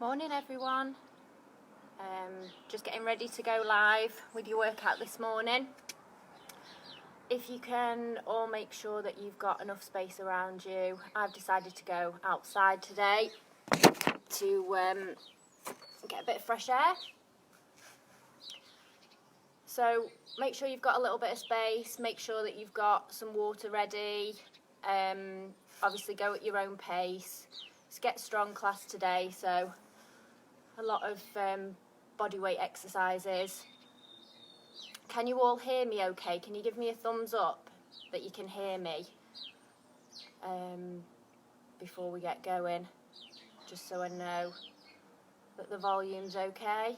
Morning everyone. Just getting ready to go live with your workout this morning. If you can all make sure that you've got enough space around you. I've decided to go outside today to get a bit of fresh air. So make sure you've got a little bit of space, make sure that you've got some water ready. Obviously go at your own pace. It's Get Strong class today, so a lot of body weight exercises. Can you all hear me okay? Can you give me a thumbs up that you can hear me before we get going, just so I know that the volume's okay?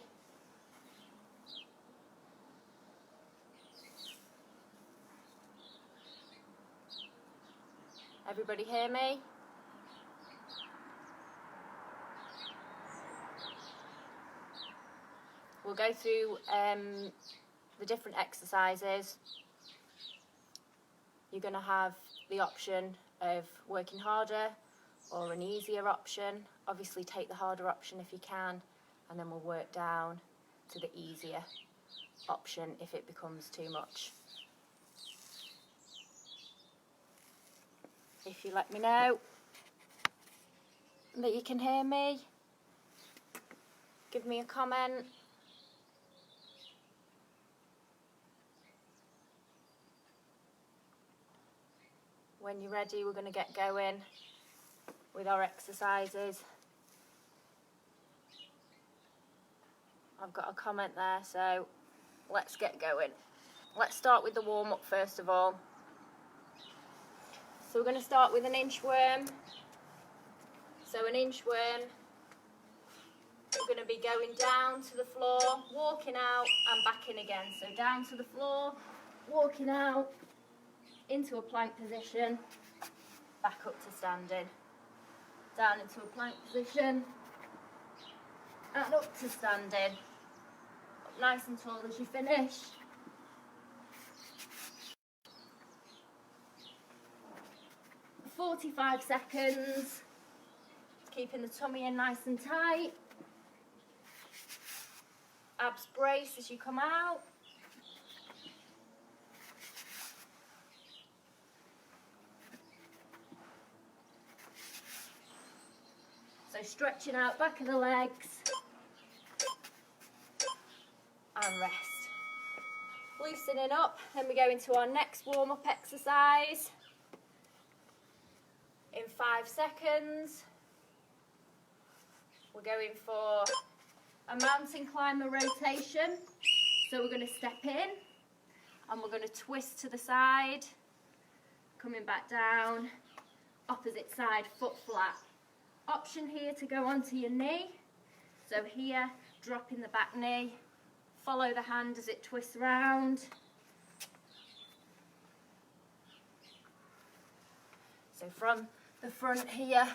Everybody hear me? We'll go through the different exercises. You're going to have the option of working harder or an easier option. Obviously take the harder option if you can, and then we'll work down to the easier option if it becomes too much. If you let me know that you can hear me, give me a comment. When you're ready, we're going to get going with our exercises. I've got a comment there, so let's get going. Let's start with the warm-up first of all. So we're going to start with an inchworm. So an inchworm, we're going to be going down to the floor, walking out and back in again. So down to the floor, walking out, into a plank position, back up to standing, down into a plank position, and up to standing, up nice and tall as you finish. For 45 seconds, keeping the tummy in nice and tight, abs brace as you come out. So stretching out back of the legs and rest. Loosening up, then we go into our next warm-up exercise. In 5 seconds, we're going for a mountain climber rotation. So we're going to step in and we're going to twist to the side, coming back down, opposite side, foot flat. Option here to go onto your knee. So here, dropping the back knee, follow the hand as it twists round. So from the front here,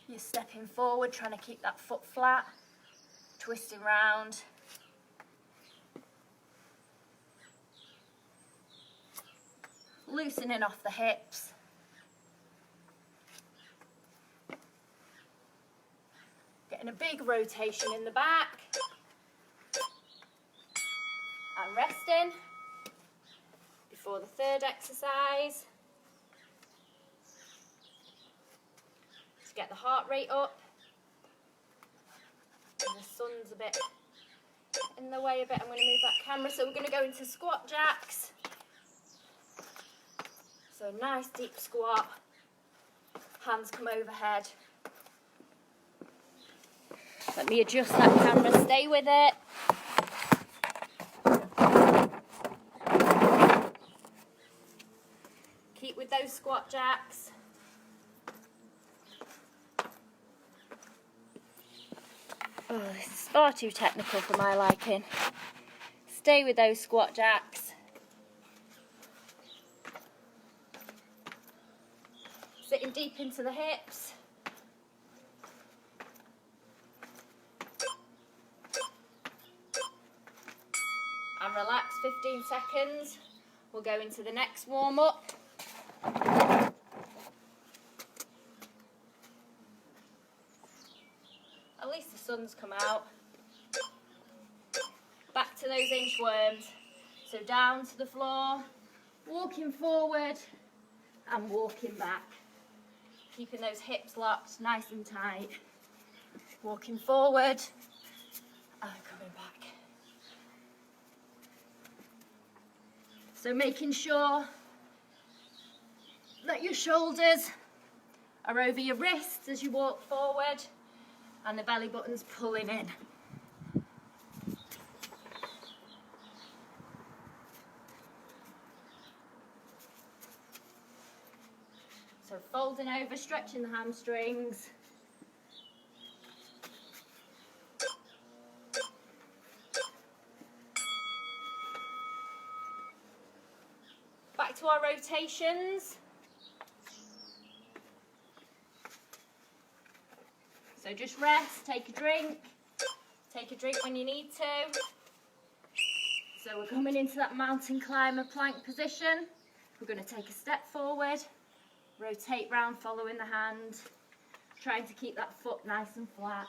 you're stepping forward, trying to keep that foot flat, twisting round. Loosening off the hips. Getting a big rotation in the back. And resting before the third exercise. To get the heart rate up. And the sun's a bit in the way a bit. I'm going to move that camera. So we're going to go into squat jacks. So nice deep squat. Hands come overhead. Let me adjust that camera, stay with it. Keep with those squat jacks. Oh, this is far too technical for my liking. Stay with those squat jacks. Sitting deep into the hips. And relax 15 seconds. We'll go into the next warm-up. A At least the sun's come out. Back to those inchworms. So down to the floor, walking forward and walking back. Keeping those hips locked nice and tight. Walking forward and coming back. So making sure that your shoulders are over your wrists as you walk forward and the belly button's pulling in. So folding over, stretching the hamstrings. Back to our rotations. So just rest, take a drink. Take a drink when you need to. So we're coming into that mountain climber plank position. We're going to take a step forward, rotate round following the hand, trying to keep that foot nice and flat.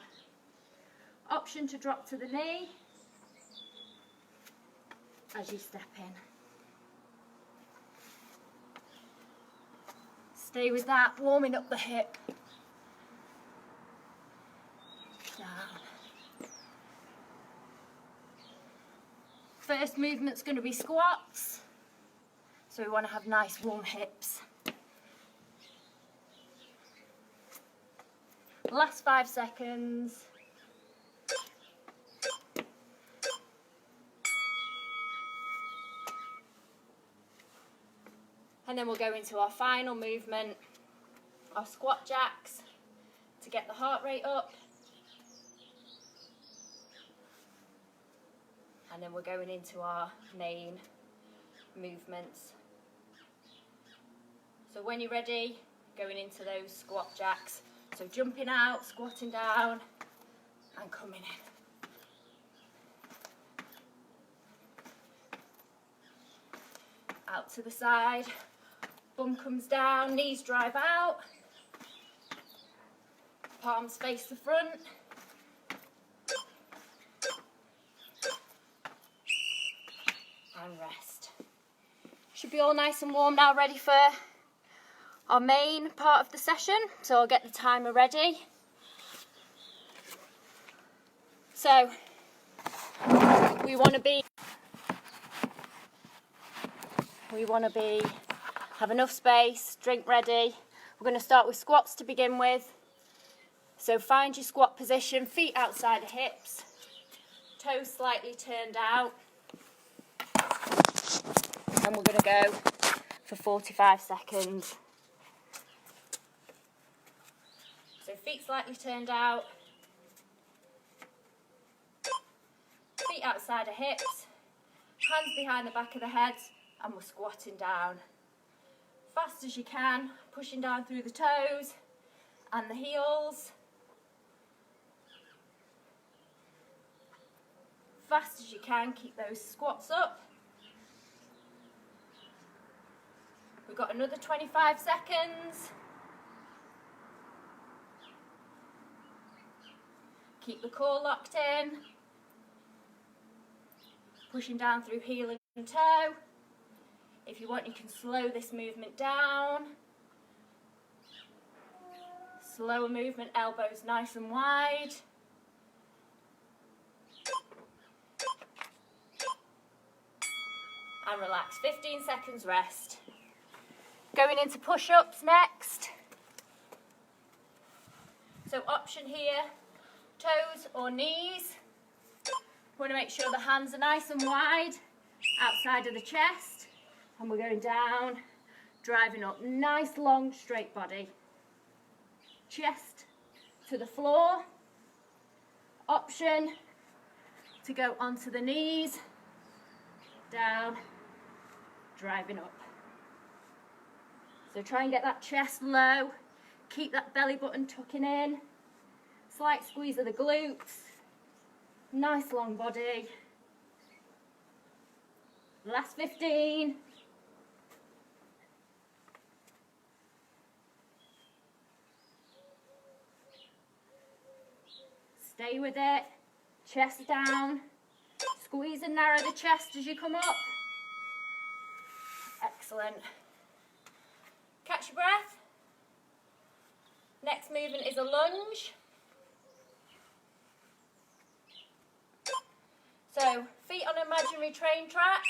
Option to drop to the knee as you step in. Stay with that, warming up the hip. Down. First movement's going to be squats, so we want to have nice warm hips. Last 5 seconds. And then we'll go into our final movement, our squat jacks, to get the heart rate up. And then we're going into our main movements. So when you're ready, going into those squat jacks. So jumping out, squatting down, and coming in. Out to the side, bum comes down, knees drive out, palms face the front. And rest. Should be all nice and warm now, ready for our main part of the session. So I'll get the timer ready. So we want to have enough space, drink ready. We're going to start with squats to begin with. So find your squat position, feet outside of hips, toes slightly turned out. And we're going to go for 45 seconds. So feet slightly turned out, feet outside of hips, hands behind the back of the head, and we're squatting down. Fast as you can, pushing down through the toes and the heels. Fast as you can, keep those squats up. We've got another 25 seconds. Keep the core locked in. Pushing down through heel and toe. If you want, you can slow this movement down. Slower movement, elbows nice and wide. And relax, 15 seconds rest. Going into push-ups next. So option here, toes or knees. We want to make sure the hands are nice and wide outside of the chest. And we're going down, driving up, nice long straight body. Chest to the floor. Option to go onto the knees, down, driving up. So try and get that chest low, keep that belly button tucking in, slight squeeze of the glutes, nice long body. Last 15. Stay with it. Chest down. Squeeze and narrow the chest as you come up. Excellent. Catch your breath. Next movement is a lunge. So, feet on imaginary train track.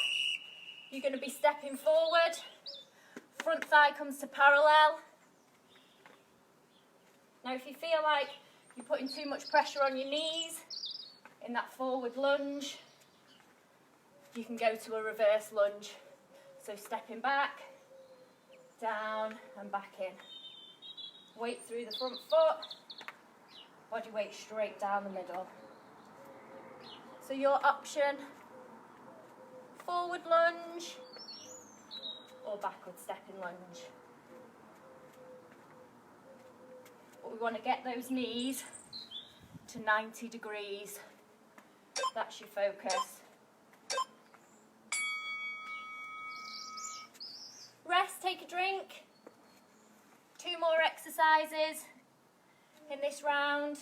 You're going to be stepping forward. Front thigh comes to parallel. Now, if you feel like you're putting too much pressure on your knees in that forward lunge, you can go to a reverse lunge. So, stepping back, down and back in. Weight through the front foot, body weight straight down the middle. So your option, forward lunge or backward stepping lunge. But we want to get those knees to 90 degrees. That's your focus. Rest, take a drink. 2 more exercises in this round.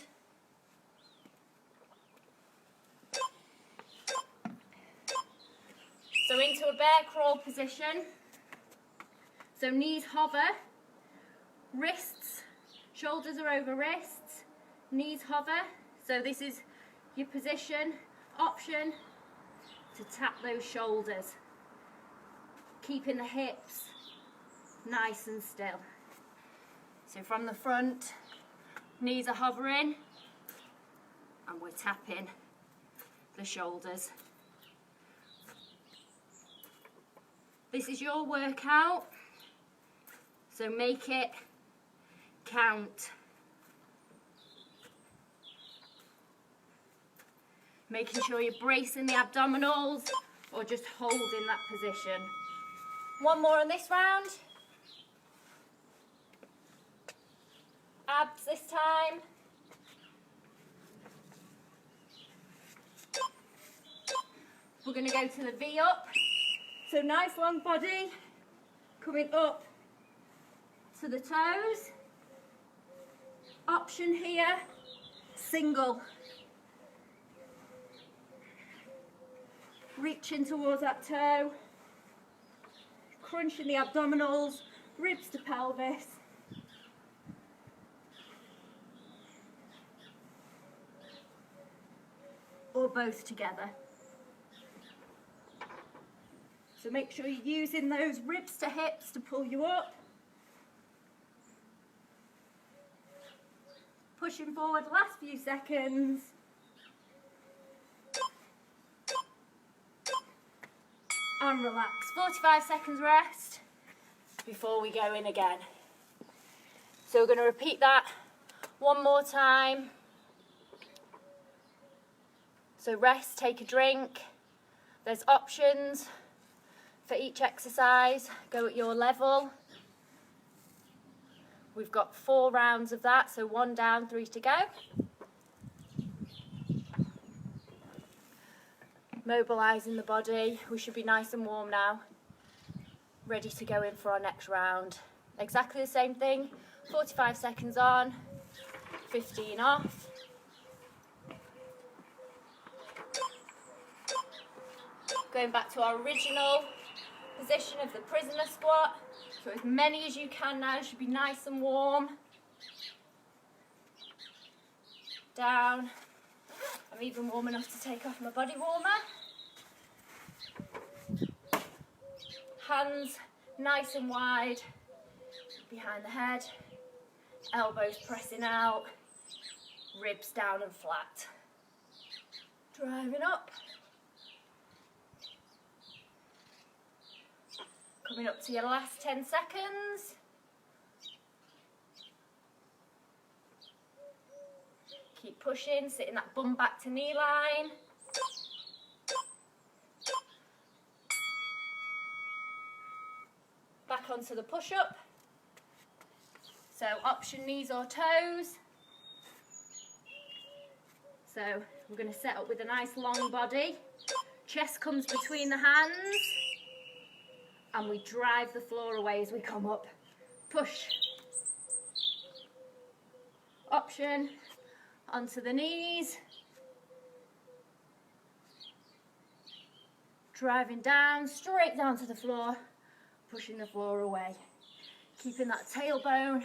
So into a bear crawl position. So knees hover, wrists, shoulders are over wrists, knees hover. So this is your position. Option to tap those shoulders, keeping the hips nice and still. So from the front, knees are hovering and we're tapping the shoulders. This is your workout, so make it count. Making sure you're bracing the abdominals or just holding that position. 1 more on this round. Abs this time. We're going to go to the V up. So nice long body, coming up to the toes. Option here, single. Reaching towards that toe, crunching the abdominals, ribs to pelvis. Or both together. So make sure you're using those ribs to hips to pull you up. Pushing forward, last few seconds. And relax. 45 seconds rest before we go in again. So we're going to repeat that 1 more time. So rest, take a drink. There's options for each exercise. Go at your level. We've got 4 rounds of that, so 1 down, 3 to go. Mobilising the body. We should be nice and warm now. Ready to go in for our next round. Exactly the same thing. 45 seconds on, 15 off. Going back to our original position of the prisoner squat. So as many as you can now, should be nice and warm. Down. I'm even warm enough to take off my body warmer. Hands nice and wide behind the head. Elbows pressing out. Ribs down and flat. Driving up. Coming up to your last 10 seconds. Keep pushing, sitting that bum back to knee line. Back onto the push-up. So option knees or toes. So we're going to set up with a nice long body. Chest comes between the hands. And we drive the floor away as we come up. Push. Option. onto the knees, driving down, straight down to the floor, pushing the floor away. Keeping that tailbone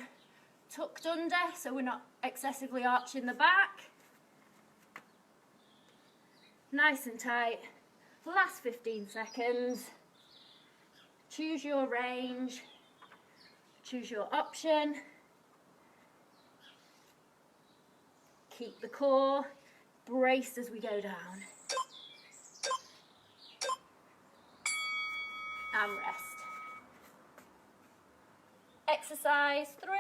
tucked under so we're not excessively arching the back. Nice and tight. Last 15 seconds. Choose your range, choose your option. Keep the core braced as we go down. And rest. Exercise 3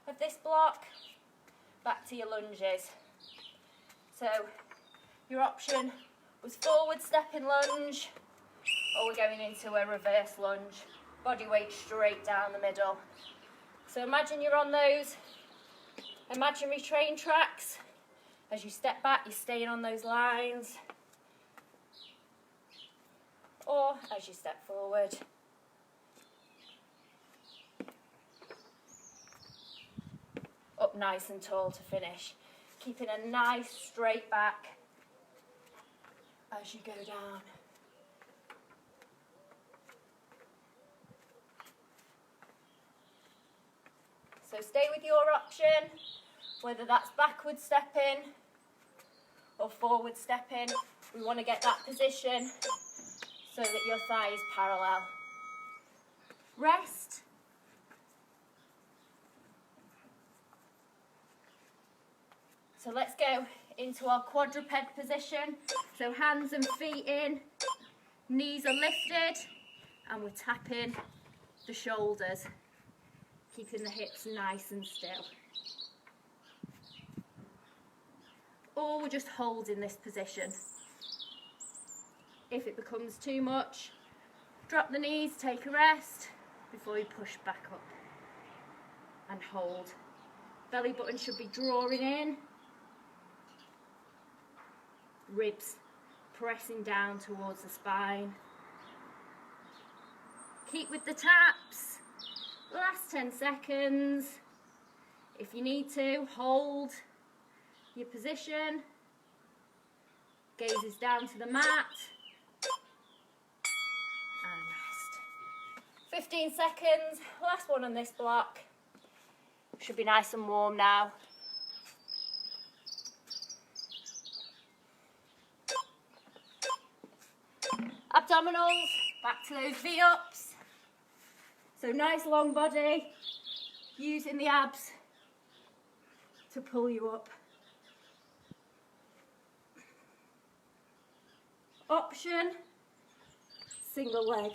of this block, back to your lunges. So your option was forward stepping lunge, or we're going into a reverse lunge, body weight straight down the middle. So imagine you're on those imaginary train tracks. As you step back, you're staying on those lines, or as you step forward. Up nice and tall to finish, keeping a nice straight back as you go down. So stay with your option, whether that's backward stepping or forward stepping. We want to get that position so that your thigh is parallel. Rest. So let's go into our quadruped position. So hands and feet in, knees are lifted, and we're tapping the shoulders, keeping the hips nice and still. Or we're just holding this position. If it becomes too much, drop the knees, take a rest before you push back up and hold. Belly button should be drawing in. Ribs pressing down towards the spine. Keep with the taps. Last 10 seconds. If you need to, hold your position. Gazes down to the mat. And rest. 15 seconds. Last one on this block. Should be nice and warm now. Abdominals, back to those V-ups. So nice long body, using the abs to pull you up. Option, single leg.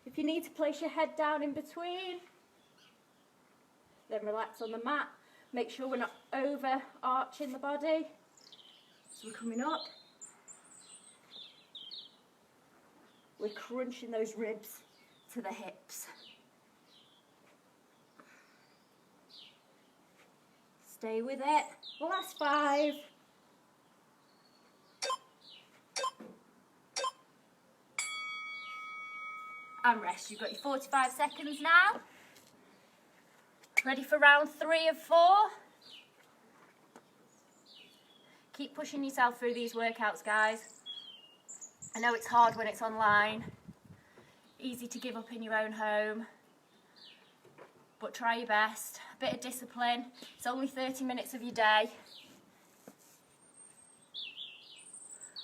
If you need to place your head down in between, then relax on the mat. Make sure we're not over arching the body. So we're coming up. We're crunching those ribs to the hips. Stay with it. Last 5. And rest. You've got your 45 seconds now. Ready for round 3 of 4. Keep pushing yourself through these workouts, guys. I know it's hard when it's online, easy to give up in your own home, but try your best. A bit of discipline. It's only 30 minutes of your day,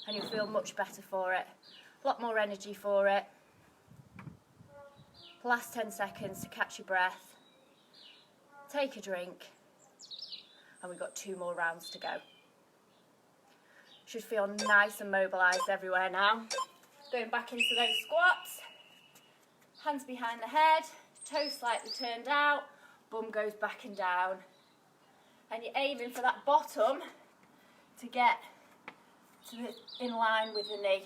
and you'll feel much better for it. A lot more energy for it. Last 10 seconds to catch your breath. Take a drink, and we've got 2 more rounds to go. Should feel nice and mobilised everywhere now. Going back into those squats. Hands behind the head, toes slightly turned out, bum goes back and down. And you're aiming for that bottom to get in line with the knee.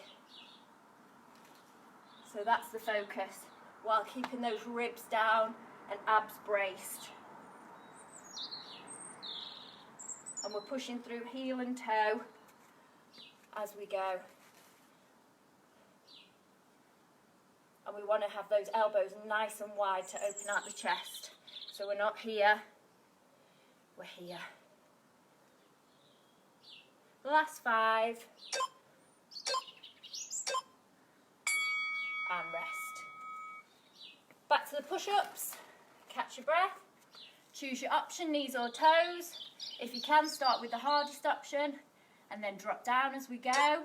So that's the focus, while keeping those ribs down and abs braced. And we're pushing through heel and toe as we go. And we want to have those elbows nice and wide to open out the chest. So we're not here, we're here. Last 5. And rest. Back to the push-ups. Catch your breath. Choose your option, knees or toes. If you can, start with the hardest option and then drop down as we go.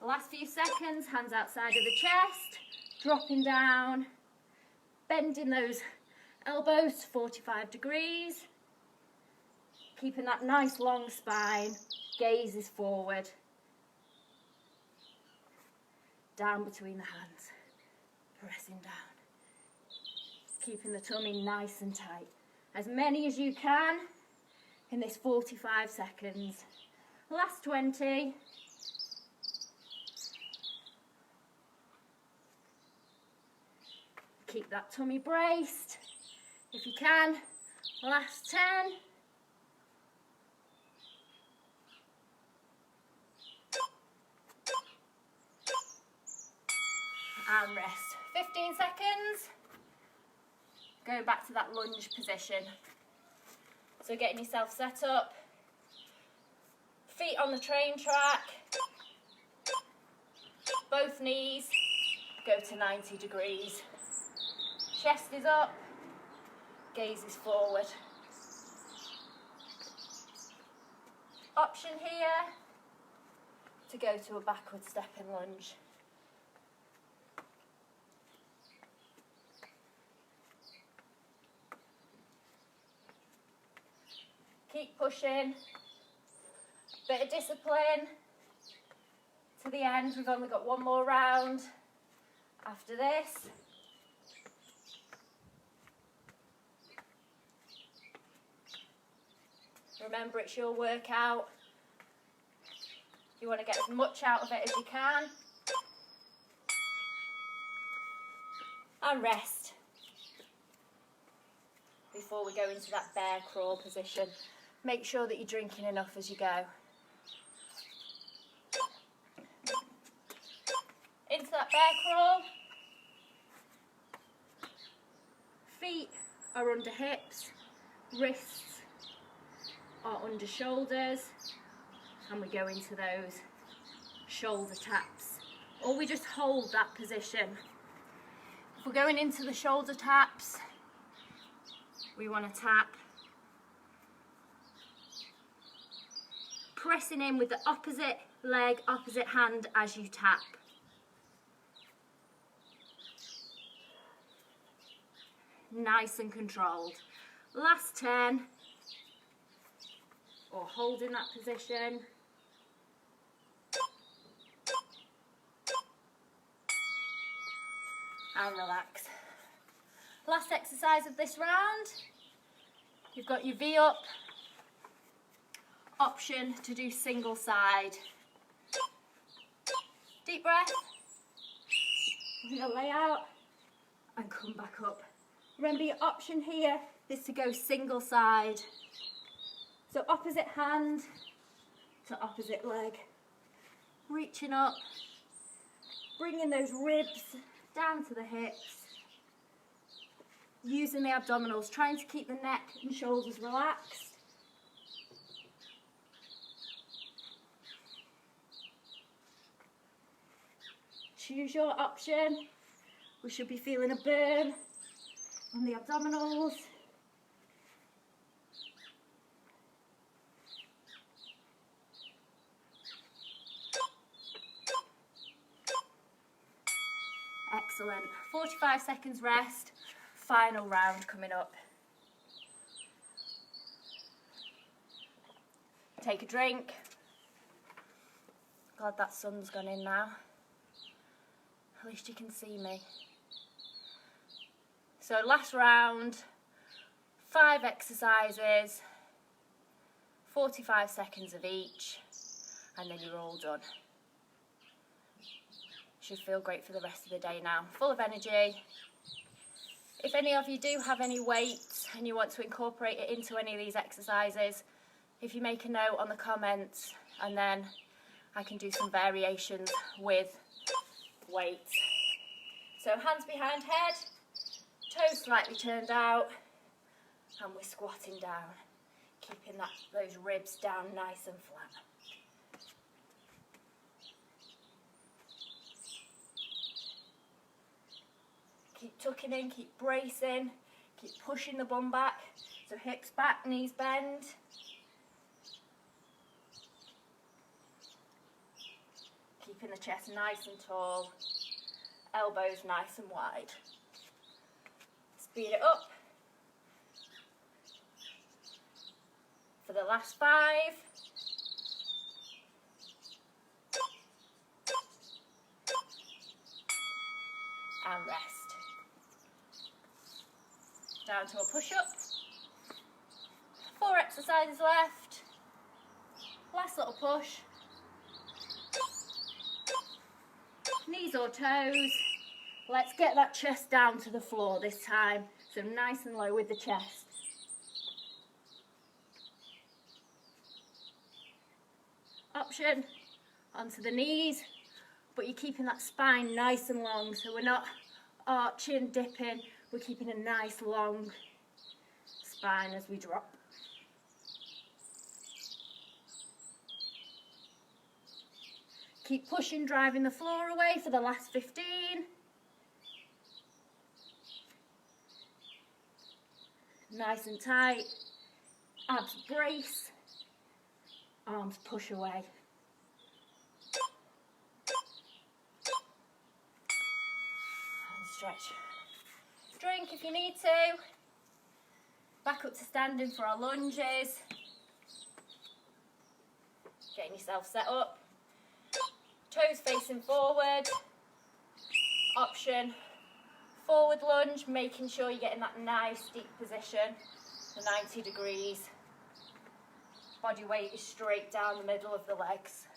The last few seconds, hands outside of the chest, dropping down, bending those elbows to 45 degrees, keeping that nice long spine, gaze is forward, down between the hands, pressing down, keeping the tummy nice and tight. As many as you can in this 45 seconds. Last 20. Keep that tummy braced if you can. Last 10. And rest. 15 seconds. Going back to that lunge position. So getting yourself set up. Feet on the train track. Both knees go to 90 degrees. Chest is up. Gaze is forward. Option here to go to a backward stepping lunge. Keep pushing. Bit of discipline to the end. We've only got one more round after this. Remember, it's your workout. You want to get as much out of it as you can. And rest before we go into that bear crawl position. Make sure that you're drinking enough as you go. Into that bear crawl. Feet are under hips, wrists are under shoulders, and we go into those shoulder taps. Or we just hold that position. If we're going into the shoulder taps, we want to tap, pressing in with the opposite leg, opposite hand as you tap. Nice and controlled. Last 10, or holding that position. And relax. Last exercise of this round. You've got your V up option to do single side. Deep breath. We're going to lay out and come back up. Remember, your option here is to go single side. So opposite hand to opposite leg. Reaching up, bringing those ribs down to the hips. Using the abdominals, trying to keep the neck and shoulders relaxed. Choose your option. We should be feeling a burn on the abdominals. Excellent. 45 seconds rest. Final round coming up. Take a drink. Glad that sun's gone in now. At least you can see me. So last round, 5 exercises, 45 seconds of each, and then you're all done. Should feel great for the rest of the day now. Full of energy. If any of you do have any weights and you want to incorporate it into any of these exercises, if you make a note on the comments, and then I can do some variations with weights. So hands behind head, toes slightly turned out, and we're squatting down, keeping those ribs down nice and flat. keep tucking in, keep bracing, keep pushing the bum back. So hips back, knees bend. Keeping the chest nice and tall, elbows nice and wide. Speed it up. For the last 5. And rest. Down to a push-up. 4 exercises left. Last little push. Knees or toes. Let's get that chest down to the floor this time. So nice and low with the chest. Option, onto the knees, but you're keeping that spine nice and long, so we're not arching, dipping, we're keeping a nice long spine as we drop. Keep pushing, driving the floor away for the last 15. Nice and tight, abs brace, arms push away. And stretch. Drink if you need to. Back up to standing for our lunges. Getting yourself set up. Toes facing forward. Option, forward lunge, making sure you're getting that nice deep position, the 90 degrees. Body weight is straight down the middle of the legs.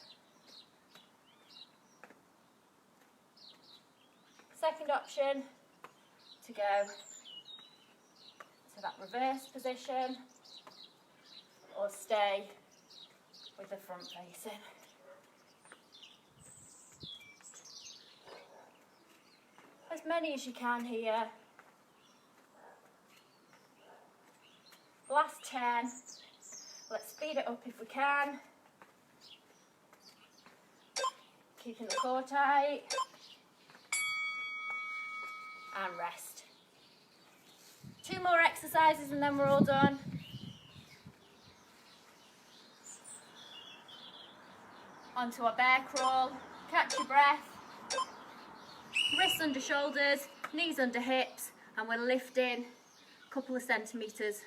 Second option, to go to that reverse position or stay with the front facing. As many as you can here. Last 10. Let's speed it up if we can. Keeping the core tight. And rest. 2 more exercises and then we're all done. Onto our bear crawl. Catch your breath. Wrists under shoulders, knees under hips, and we're lifting a couple of centimetres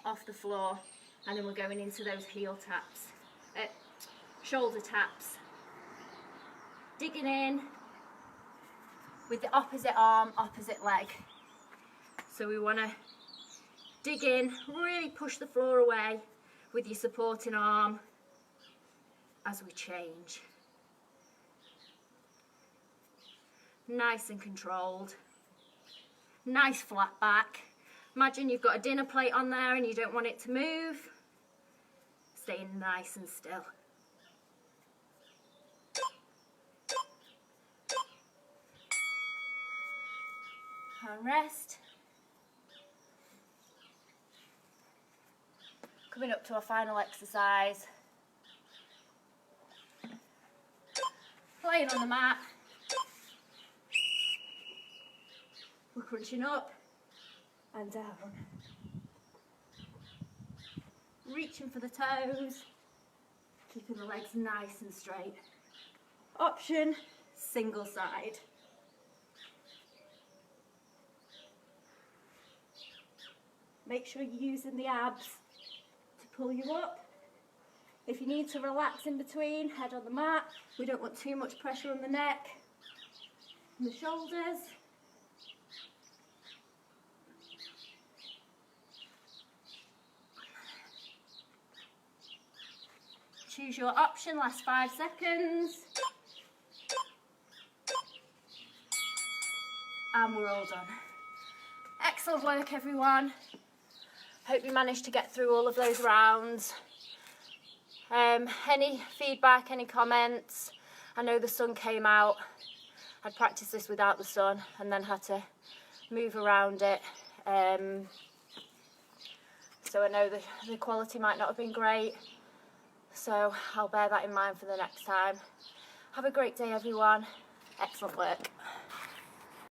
off the floor, and then we're going into those heel taps, shoulder taps. Digging in with the opposite arm, opposite leg. So we want to dig in, really push the floor away with your supporting arm as we change. Nice and controlled. Nice flat back. Imagine you've got a dinner plate on there and you don't want it to move. Staying nice and still. And rest. Coming up to our final exercise. Laying on the mat. We're crunching up and down. Reaching for the toes, keeping the legs nice and straight. Option, single side. Make sure you're using the abs to pull you up. If you need to relax in between, head on the mat. We don't want too much pressure on the neck and the shoulders. Choose your option, last 5 seconds. And we're all done. Excellent work, everyone. Hope you managed to get through all of those rounds. Any feedback, any comments? I know the sun came out. I'd practiced this without the sun and then had to move around it. So I know the quality might not have been great. So I'll bear that in mind for the next time. Have a great day, everyone. Excellent work.